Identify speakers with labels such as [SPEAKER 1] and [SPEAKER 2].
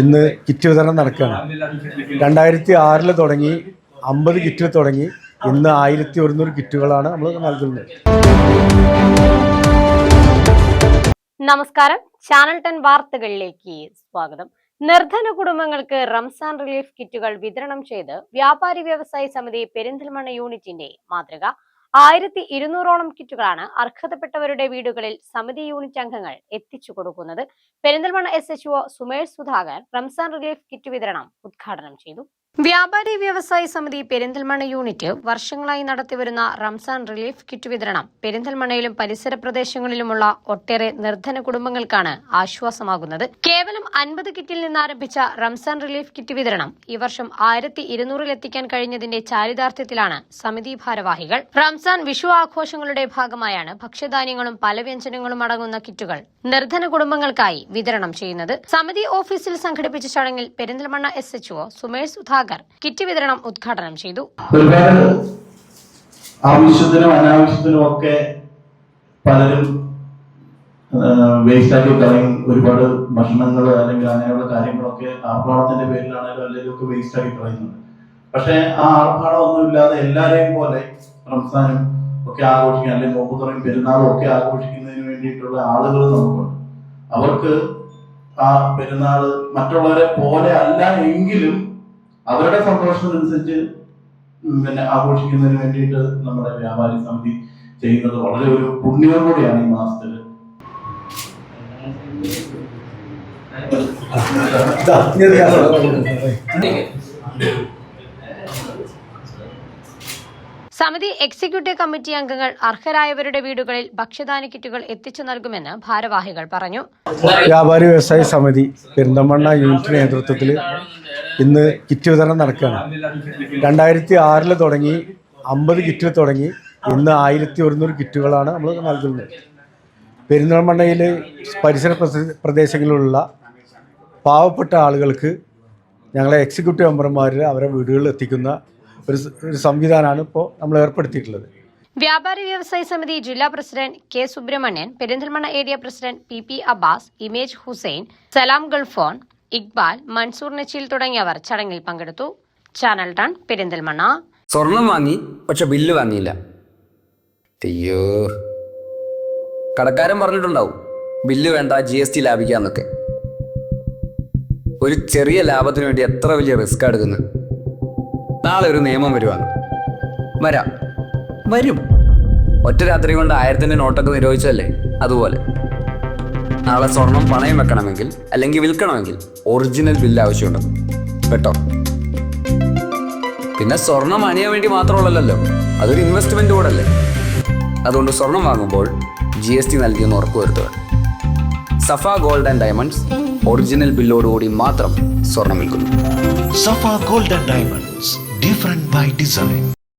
[SPEAKER 1] ഇന്ന് കിറ്റ് വിതരണം നടക്കുകയാണ്. 2006 തുടങ്ങി 50 കിറ്റ് തുടങ്ങി ഇന്ന് 1100 കിറ്റുകളാണ് നമ്മൾ നൽകുന്നത്.
[SPEAKER 2] നമസ്കാരം, ചാനൽ 10 വാർത്തകളിലേക്ക് സ്വാഗതം. നിർധന കുടുംബങ്ങൾക്ക് റംസാൻ റിലീഫ് കിറ്റുകൾ വിതരണം ചെയ്ത് വ്യാപാരി വ്യവസായി സമിതി പെരിന്തൽമണ്ണ യൂണിറ്റിന്റെ മാതൃക. 1200ഓളം കിറ്റുകളാണ് അർഹതപ്പെട്ടവരുടെ വീടുകളിൽ സമിതി യൂണിറ്റ് അംഗങ്ങൾ എത്തിച്ചു കൊടുക്കുന്നത്. Perinthalmanna SHO Sumesh Sudhakar Ramzan relief kit വിതരണം ഉദ്ഘാടനം ചെയ്തു. വ്യാപാരി വ്യവസായി സമിതി പെരിന്തൽമണ്ണ യൂണിറ്റ് വർഷങ്ങളായി നടത്തിവരുന്ന റംസാൻ റിലീഫ് കിറ്റ് വിതരണം പെരിന്തൽമണ്ണയിലും പരിസര പ്രദേശങ്ങളിലുമുള്ള ഒട്ടേറെ നിർധന കുടുംബങ്ങൾക്കാണ് ആശ്വാസമാകുന്നത്. കേവലം 50 കിറ്റിൽ നിന്നാരംഭിച്ച റംസാൻ റിലീഫ് കിറ്റ് വിതരണം ഈ വർഷം 1200 എത്തിക്കാൻ കഴിഞ്ഞതിന്റെ ചാരിതാർത്ഥ്യത്തിലാണ് സമിതി ഭാരവാഹികൾ. റംസാൻ വിഷു ആഘോഷങ്ങളുടെ ഭാഗമായാണ് ഭക്ഷ്യധാന്യങ്ങളും പല വ്യഞ്ജനങ്ങളും അടങ്ങുന്ന കിറ്റുകൾ നിർധന കുടുംബങ്ങൾക്കായി വിതരണം ചെയ്യുന്നത്. സമിതി ഓഫീസിൽ സംഘടിപ്പിച്ച ചടങ്ങിൽ പെരിന്തൽമണ്ണ SHO സുമേഷ് സുധാകർ കിറ്റ് വിതരണം ഉദ്ഘാടനം ചെയ്തു.
[SPEAKER 3] ഒരുപാട് ആവശ്യത്തിനും അനാവശ്യത്തിനും ഒക്കെ പലരും വേസ്റ്റാക്കി കളയും. ഒരുപാട് ഭക്ഷണങ്ങൾ അല്ലെങ്കിൽ അങ്ങനെയുള്ള കാര്യങ്ങളൊക്കെ ആർഭാടത്തിന്റെ പേരിലാണെങ്കിലും അല്ലെങ്കിൽ ഒക്കെ വേസ്റ്റാക്കി കളയുന്നുണ്ട്. പക്ഷെ ആ ആർഭാടമൊന്നും ഇല്ലാതെ എല്ലാരെയും പോലെ റംസാനും ഒക്കെ ആഘോഷിക്കാൻ അല്ലെങ്കിൽ നോമ്പുതുറയും പെരുന്നാളും ഒക്കെ ആഘോഷിക്കുന്നതിന് വേണ്ടിയിട്ടുള്ള ആളുകൾ നമുക്കുണ്ട്. അവർക്ക് ആ പെരുന്നാള് മറ്റുള്ളവരെ പോലെ അല്ല എങ്കിലും അവരുടെ സന്തോഷത്തിനനുസരിച്ച് ആഘോഷിക്കുന്നതിന് വേണ്ടിയിട്ട് നമ്മുടെ വ്യാപാരി സമിതി ചെയ്യുന്നത് വളരെ ഒരു പുണ്യം കൂടിയാണ് ഈ മാസത്തിൽ.
[SPEAKER 2] സമിതി എക്സിക്യൂട്ടീവ് കമ്മിറ്റി അംഗങ്ങൾ അർഹരായവരുടെ വീടുകളിൽ ഭക്ഷ്യധാന്യ കിറ്റുകൾ എത്തിച്ചു നൽകുമെന്ന് ഭാരവാഹികൾ പറഞ്ഞു.
[SPEAKER 1] വ്യാപാരി വ്യവസായി സമിതി പെരിന്തൽമണ്ണ യൂണിറ്റിന്റെ നേതൃത്വത്തിൽ ഇന്ന് കിറ്റ് വിതരണം നടക്കുകയാണ്. 2006 തുടങ്ങി 50 കിറ്റ് തുടങ്ങി ഇന്ന് 1100 കിറ്റുകളാണ് നമ്മൾ നൽകുന്നത്. പെരിന്തൽമണ്ണയിലെ പരിസര പ്രദേശങ്ങളിലുള്ള പാവപ്പെട്ട ആളുകൾക്ക് ഞങ്ങളെ എക്സിക്യൂട്ടീവ് മെമ്പർമാർ അവരെ വീടുകളിൽ എത്തിക്കുന്ന ഒരു സംവിധാനമാണ് ഇപ്പോൾ നമ്മൾ ഏർപ്പെടുത്തിയിട്ടുള്ളത്.
[SPEAKER 2] വ്യാപാരി വ്യവസായി സമിതി ജില്ലാ president K Subrahmanyan, Perinthalmanna area president PP Abbas, ഇമേജ് ഹുസൈൻ, സലാം ഗൾഫോൺ, ഇക്ബാൽ, മൻസൂർ നച്ചീൽ തുടങ്ങിയവർ ചടങ്ങിൽ പങ്കെടുത്തു. ചാനൽ 10 പെരിന്തൽമണ്ണ.
[SPEAKER 4] സ്വർണം വാങ്ങി, പക്ഷെ ബില്ല് വാങ്ങിയില്ല. അയ്യോ, കടക്കാരൻ പറഞ്ഞിട്ടുണ്ടാവും ബില്ല് വേണ്ട, GST ലാഭിക്കാന്നൊക്കെ. ഒരു ചെറിയ ലാഭത്തിന് വേണ്ടി എത്ര വലിയ റിസ്ക് എടുക്കുന്നത്. നാളെ ഒരു നിയമം വരും. ഒറ്റ രാത്രി കൊണ്ട് 1000ന്റെ നോട്ടൊക്കെ നിരോധിച്ചല്ലേ, അതുപോലെ നാളെ സ്വർണം പണയം വെക്കണമെങ്കിൽ അല്ലെങ്കിൽ വിൽക്കണമെങ്കിൽ ഒറിജിനൽ ബില്ല് ആവശ്യമുണ്ട് കേട്ടോ. പിന്നെ സ്വർണം അണിയാൻ വേണ്ടി മാത്രമുള്ളല്ലോ, അതൊരു ഇൻവെസ്റ്റ്മെന്റ് കൂടെ അല്ലേ. അതുകൊണ്ട് സ്വർണം വാങ്ങുമ്പോൾ GST നൽകിയെന്ന് ഉറപ്പുവരുത്തുക. സഫ ഗോൾഡ് ആൻഡ് ഡയമണ്ട്സ് ഒറിജിനൽ ബില്ലോടുകൂടി മാത്രം സ്വർണം വിൽക്കുന്നു.
[SPEAKER 5] Safa Gold and Diamonds, different by design.